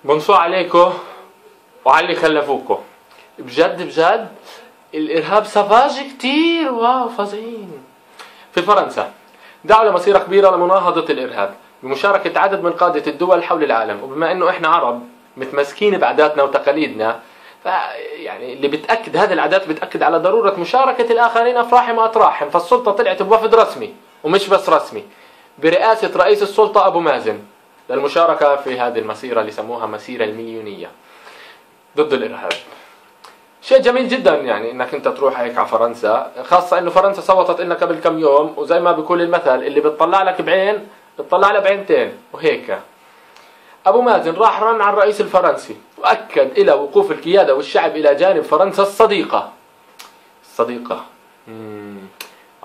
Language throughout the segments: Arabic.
بنصو عليكم وعلى اللي خلفوكم. بجد بجد الإرهاب سفاجي كتير، واو فظيعين. في فرنسا دعوا لمسيرة كبيرة لمناهضة الإرهاب بمشاركة عدد من قادة الدول حول العالم. وبما أنه إحنا عرب متمسكين بعاداتنا وتقاليدنا، يعني اللي بتأكد هذه العادات بتأكد على ضرورة مشاركة الآخرين أفراحهم وأطراحهم. فالسلطة طلعت بوفد رسمي ومش بس رسمي برئاسة رئيس السلطة أبو مازن للمشاركة في هذه المسيرة اللي سموها مسيرة المليونية ضد الإرهاب. شيء جميل جدا يعني انك انت تروح هيك على فرنسا، خاصة انه فرنسا صوتت لنا قبل كم يوم، وزي ما بيقول المثل اللي بتطلع لك بعين بتطلع له بعينتين. وهيك ابو مازن راح رن على الرئيس الفرنسي واكد الى وقوف القيادة والشعب الى جانب فرنسا الصديقة. الصديقة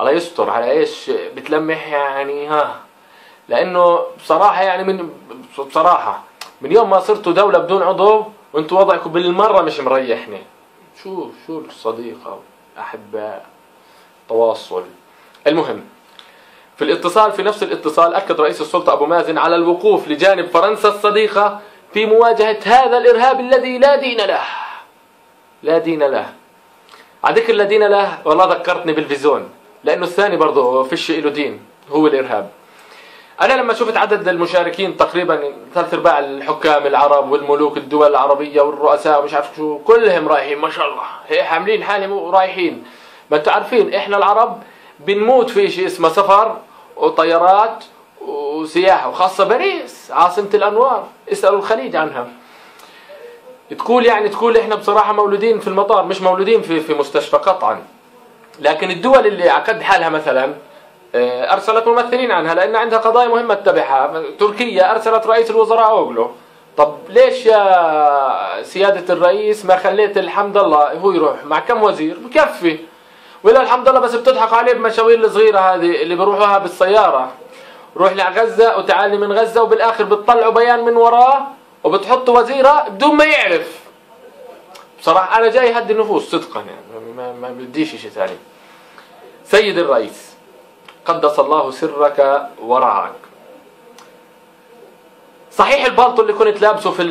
الله يستر على ايش بتلمح يعني لانه بصراحة يعني بصراحة من يوم ما صرتوا دولة بدون عضو وانتوا وضعكم بالمرة مش مريحني. شو الصديقة أحباء تواصل. المهم في نفس الاتصال أكد رئيس السلطة أبو مازن على الوقوف لجانب فرنسا الصديقة في مواجهة هذا الإرهاب الذي لا دين له. لا دين له. على ذكر لا دين له والله ذكرتني بالفيزون، لأنه الثاني برضه فيش له دين، هو الإرهاب. أنا لما شفت عدد المشاركين تقريبا 3/4 الحكام العرب والملوك الدول العربية والرؤساء ومش عارف شو كلهم رايحين ما شاء الله، هي حاملين حالهم ورايحين. ما انتوا عارفين احنا العرب بنموت في شيء اسمه سفر وطيارات وسياحة، وخاصة باريس عاصمة الأنوار، اسألوا الخليج عنها. تقول احنا بصراحة مولودين في المطار، مش مولودين في مستشفى قطعا. لكن الدول اللي عقد حالها مثلا أرسلت ممثلين عنها لأن عندها قضايا مهمة تتبعها. تركيا أرسلت رئيس الوزراء أوغلو. طب ليش يا سيادة الرئيس ما خليت الحمد الله هو يروح مع كم وزير بكفي؟ ولا الحمد الله بس بتضحك عليه بمشاوير الصغيرة هذه اللي بروحوها بالسيارة، روح لغزة وتعالي من غزة، وبالآخر بتطلعوا بيان من وراه وبتحطوا وزيرة بدون ما يعرف. بصراحة أنا جاي هدي النفوس صدقا، يعني ما بديش شيء ثاني. سيد الرئيس قدس الله سرك ورعاك. صحيح البالطو اللي كنت لابسه في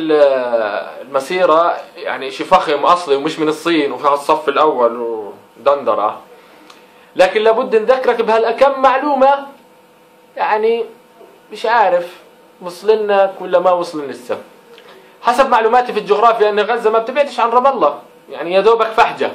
المسيرة يعني شي فخم أصلي ومش من الصين وفي الصف الأول ودندرة، لكن لابد نذكرك بهالأكم معلومة يعني مش عارف وصلنا ولا ما وصلنا لسه. حسب معلوماتي في الجغرافيا أن غزة ما بتبعدش عن رام الله، يعني يا دوبك فحجة.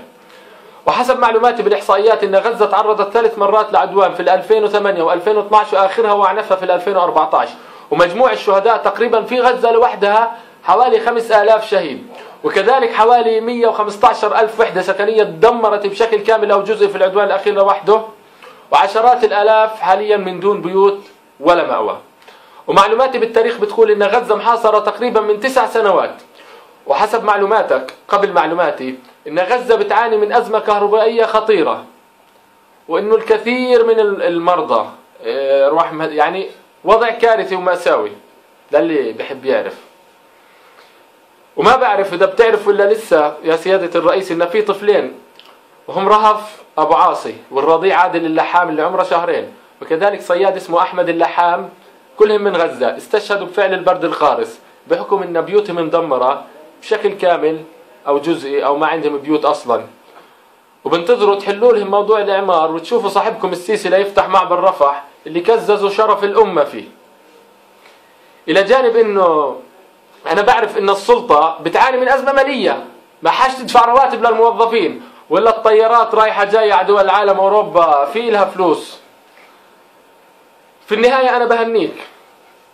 وحسب معلوماتي بالإحصائيات أن غزة تعرضت 3 مرات لعدوان في 2008 و2012 وآخرها وعنفها في 2014. ومجموع الشهداء تقريبا في غزة لوحدها حوالي 5000 شهيد، وكذلك حوالي 115,000 وحدة سكنية تدمرت بشكل كامل أو جزئي في العدوان الأخير لوحده، وعشرات الآلاف حاليا من دون بيوت ولا مأوى. ومعلوماتي بالتاريخ بتقول أن غزة محاصرة تقريبا من 9 سنوات. وحسب معلوماتك قبل معلوماتي إن غزة بتعاني من أزمة كهربائية خطيرة، وإنه الكثير من المرضى يعني وضع كارثي ومأساوي للي بحب يعرف. وما بعرف إذا بتعرف ولا لسه يا سيادة الرئيس إن في طفلين وهم رهف أبو عاصي والرضيع عادل اللحام اللي عمره 2 شهر، وكذلك صياد اسمه أحمد اللحام، كلهم من غزة استشهدوا بفعل البرد القارس بحكم إن بيوتهم مدمرة بشكل كامل أو جزئي أو ما عندهم بيوت أصلا. وبنتظروا تحلوا لهم موضوع الإعمار وتشوفوا صاحبكم السيسي ليفتح معبر رفح اللي كززوا شرف الأمة فيه. إلى جانب إنه أنا بعرف إن السلطة بتعاني من أزمة مالية، ما حاش تدفع رواتب للموظفين، ولا الطيارات رايحة جاية على دول العالم أوروبا في لها فلوس. في النهاية أنا بهنيك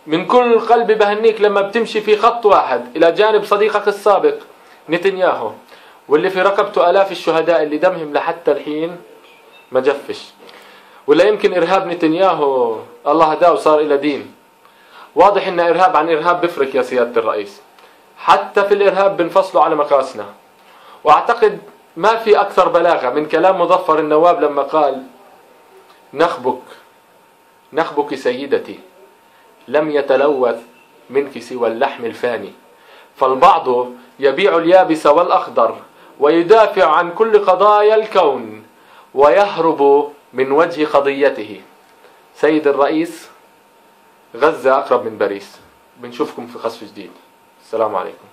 من كل قلبي، بهنيك لما بتمشي في خط واحد إلى جانب صديقك السابق نتنياهو، واللي في رقبته آلاف الشهداء اللي دمهم لحتى الحين ما جفش. ولا يمكن إرهاب نتنياهو الله هداه وصار إلى دين. واضح إن إرهاب عن إرهاب بفرق يا سيادة الرئيس، حتى في الإرهاب بنفصله على مقاسنا. وأعتقد ما في أكثر بلاغة من كلام مظفر النواب لما قال: نخبك سيدتي، لم يتلوث منك سوى اللحم الفاني، فالبعض يبيع اليابس والأخضر ويدافع عن كل قضايا الكون ويهرب من وجه قضيته. سيد الرئيس، غزة أقرب من باريس. بنشوفكم في قصف جديد. السلام عليكم.